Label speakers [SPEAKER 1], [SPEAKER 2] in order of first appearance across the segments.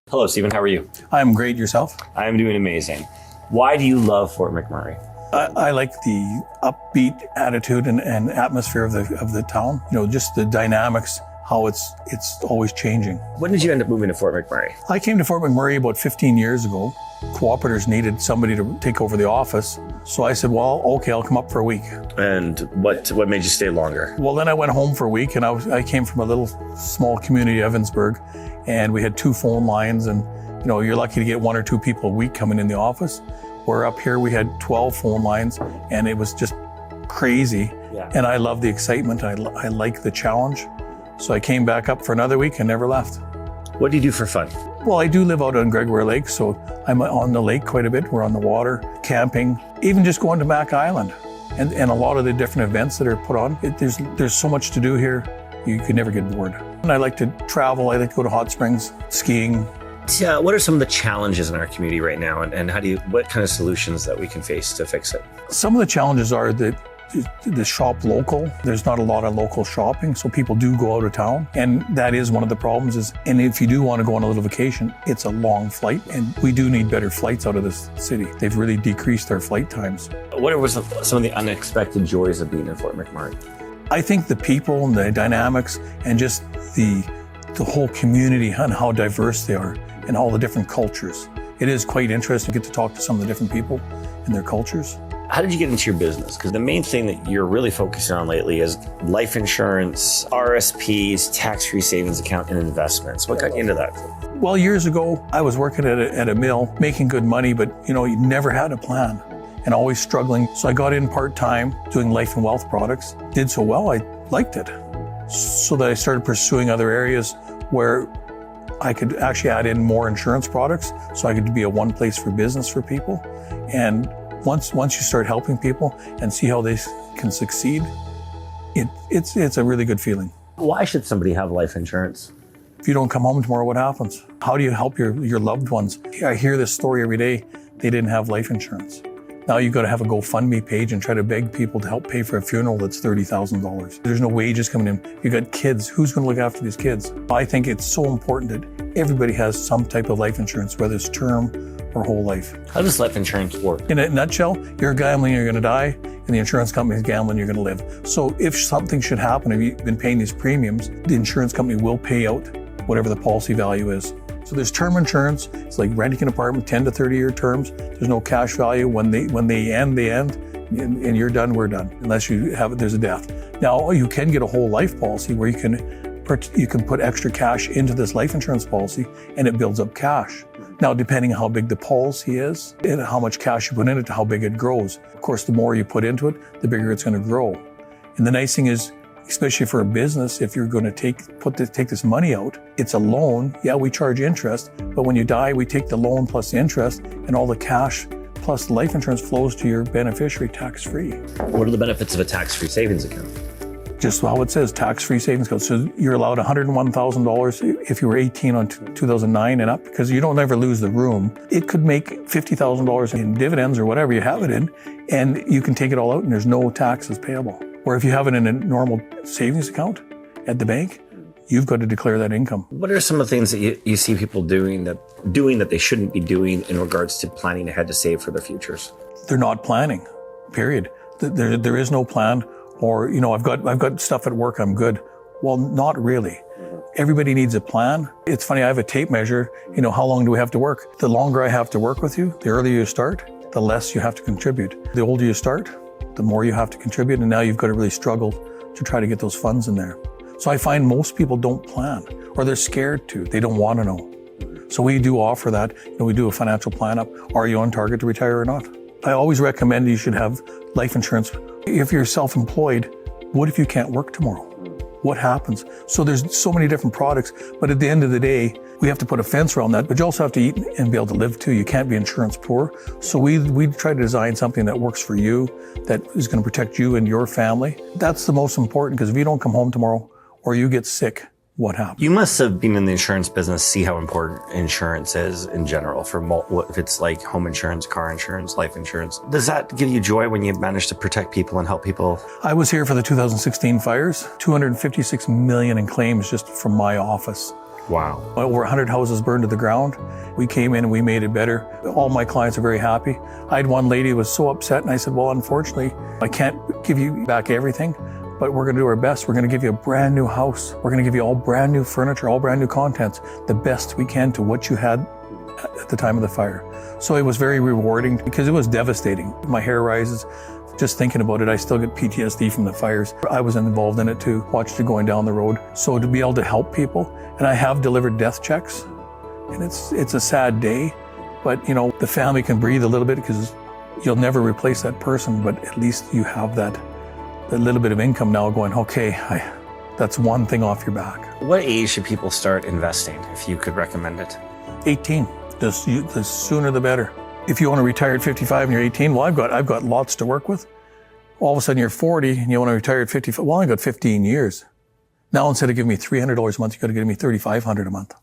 [SPEAKER 1] Hello, Stephen. How are you?
[SPEAKER 2] I'm great. Yourself?
[SPEAKER 1] I'm doing amazing. Why do you love Fort McMurray?
[SPEAKER 2] I like the upbeat attitude and atmosphere of the town. You know, just the dynamics, how it's always changing.
[SPEAKER 1] When did you end up moving to Fort McMurray?
[SPEAKER 2] I came to Fort McMurray about 15 years ago. Cooperators needed somebody to take over the office. So I said, well, okay, I'll come up for a week.
[SPEAKER 1] And what made you stay longer?
[SPEAKER 2] Well, then I went home for a week, and I came from a little small community, Evansburg, and we had 2 phone lines, and you know, you're lucky to get 1 or 2 people a week coming in the office. Where up here we had 12 phone lines, and it was just crazy.
[SPEAKER 1] Yeah.
[SPEAKER 2] And I love the excitement. I like the challenge. So I came back up for another week and never left.
[SPEAKER 1] What do you do for fun?
[SPEAKER 2] Well, I do live out on Gregoire Lake, so I'm on the lake quite a bit. We're on the water, camping, even just going to Mac Island, and a lot of the different events that are put on. There's so much to do here, you could never get bored. And I like to travel. I like to go to hot springs, skiing.
[SPEAKER 1] What are some of the challenges in our community right now, and what kind of solutions that we can face to fix it?
[SPEAKER 2] Some of the challenges are that the shop local, there's not a lot of local shopping, so people do go out of town. And that is one of the problems and if you do want to go on a little vacation, it's a long flight, and we do need better flights out of this city. They've really decreased our flight times.
[SPEAKER 1] What were some of the unexpected joys of being in Fort McMurray?
[SPEAKER 2] I think the people and the dynamics and just the whole community and how diverse they are and all the different cultures. It is quite interesting to get to talk to some of the different people and their cultures.
[SPEAKER 1] How did you get into your business? Because the main thing that you're really focusing on lately is life insurance, RRSPs, tax-free savings account, and investments. What got you into that?
[SPEAKER 2] Well, years ago, I was working at a mill, making good money, but you know, you never had a plan and always struggling. So I got in part-time doing life and wealth products. Did so well, I liked it. So that I started pursuing other areas where I could actually add in more insurance products, so I could be a one place for business for people. And once you start helping people and see how they can succeed, it's a really good feeling.
[SPEAKER 1] Why should somebody have life insurance?
[SPEAKER 2] If you don't come home tomorrow, what happens? How do you help your loved ones? I hear this story every day. They didn't have life insurance. Now you've got to have a GoFundMe page and try to beg people to help pay for a funeral that's $30,000. There's no wages coming in. You got kids. Who's going to look after these kids? I think it's so important that everybody has some type of life insurance, whether it's term or whole life.
[SPEAKER 1] How does life insurance work?
[SPEAKER 2] In a nutshell, you're gambling, you're going to die, and the insurance company's gambling, you're going to live. So if something should happen, if you've been paying these premiums, the insurance company will pay out whatever the policy value is. So there's term insurance. It's like renting an apartment, 10 to 30-year terms. There's no cash value. When they end, and you're done, we're done, unless you have there's a death. Now you can get a whole life policy where you can put extra cash into this life insurance policy, and it builds up cash. Now, depending on how big the policy is and how much cash you put in it, to how big it grows. Of course, the more you put into it, the bigger it's going to grow. And the nice thing is, especially for a business, if you're going to take this money out, it's a loan. Yeah, we charge interest, but when you die, we take the loan plus the interest, and all the cash plus the life insurance flows to your beneficiary tax-free.
[SPEAKER 1] What are the benefits of a tax-free savings account?
[SPEAKER 2] Just how it says, tax-free savings account. So you're allowed $101,000 if you were 18 on 2009 and up, because you don't ever lose the room. It could make $50,000 in dividends or whatever you have it in, and you can take it all out and there's no taxes payable. Or if you have it in a normal savings account at the bank, you've got to declare that income.
[SPEAKER 1] What are some of the things that you see people doing that they shouldn't be doing in regards to planning ahead to save for their futures?
[SPEAKER 2] They're not planning, period. There is no plan. Or, you know, I've got stuff at work, I'm good. Well, not really. Everybody needs a plan. It's funny, I have a tape measure. You know, how long do we have to work? The longer I have to work with you, the earlier you start, the less you have to contribute. The older you start, the more you have to contribute, and now you've got to really struggle to try to get those funds in there. So I find most people don't plan, or they're scared to. They don't want to know. So we do offer that. You know, we do a financial plan up. Are you on target to retire or not? I always recommend you should have life insurance. If you're self-employed, what if you can't work tomorrow? What happens? So there's so many different products, but at the end of the day, we have to put a fence around that, but you also have to eat and be able to live too. You can't be insurance poor. So we try to design something that works for you, that is going to protect you and your family. That's the most important, because if you don't come home tomorrow or you get sick, what happens?
[SPEAKER 1] You must have been in the insurance business, see how important insurance is in general if it's like home insurance, car insurance, life insurance. Does that give you joy when you manage to protect people and help people?
[SPEAKER 2] I was here for the 2016 fires, $256 million in claims just from my office.
[SPEAKER 1] Wow.
[SPEAKER 2] Over 100 houses burned to the ground. We came in and we made it better. All my clients are very happy. I had one lady who was so upset, and I said, well, unfortunately, I can't give you back everything, but we're going to do our best. We're going to give you a brand new house. We're going to give you all brand new furniture, all brand new contents, the best we can to what you had at the time of the fire. So it was very rewarding because it was devastating. My hair rises. Just thinking about it, I still get PTSD from the fires. I was involved in it too, watched it going down the road. So to be able to help people, and I have delivered death checks, and it's a sad day, but you know, the family can breathe a little bit because you'll never replace that person, but at least you have that little bit of income now going, okay, that's one thing off your back.
[SPEAKER 1] What age should people start investing, if you could recommend it?
[SPEAKER 2] 18, the sooner the better. If you want to retire at 55 and you're 18, well, I've got lots to work with. All of a sudden you're 40 and you want to retire at 55. Well, I've got 15 years. Now instead of giving me $300 a month, you got to give me $3,500 a month,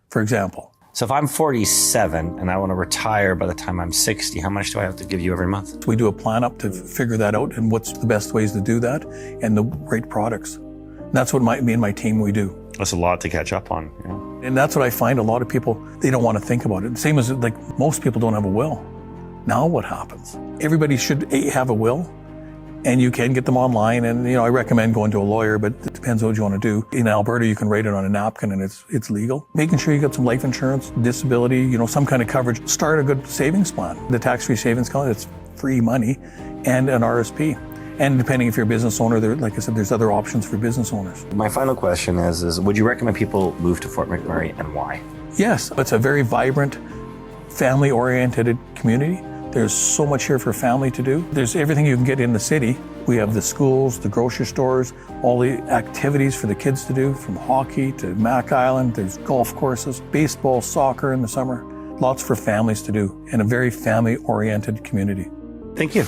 [SPEAKER 2] for example.
[SPEAKER 1] So if I'm 47 and I want to retire by the time I'm 60, how much do I have to give you every month?
[SPEAKER 2] We do a plan up to figure that out and what's the best ways to do that and the right products. And that's what me and my team, we do.
[SPEAKER 1] That's a lot to catch up on. Yeah.
[SPEAKER 2] And that's what I find a lot of people, they don't want to think about it. Same as like most people don't have a will. Now what happens? Everybody should have a will, and you can get them online. And you know, I recommend going to a lawyer, but it depends what you want to do. In Alberta, you can write it on a napkin and it's legal. Making sure you got some life insurance, disability, you know, some kind of coverage. Start a good savings plan. The tax-free savings account, it's free money, and an RSP. And depending if you're a business owner, like I said, there's other options for business owners.
[SPEAKER 1] My final question is would you recommend people move to Fort McMurray, and why?
[SPEAKER 2] Yes, it's a very vibrant, family-oriented community. There's so much here for family to do. There's everything you can get in the city. We have the schools, the grocery stores, all the activities for the kids to do, from hockey to Mac Island. There's golf courses, baseball, soccer in the summer. Lots for families to do, and a very family-oriented community.
[SPEAKER 1] Thank you.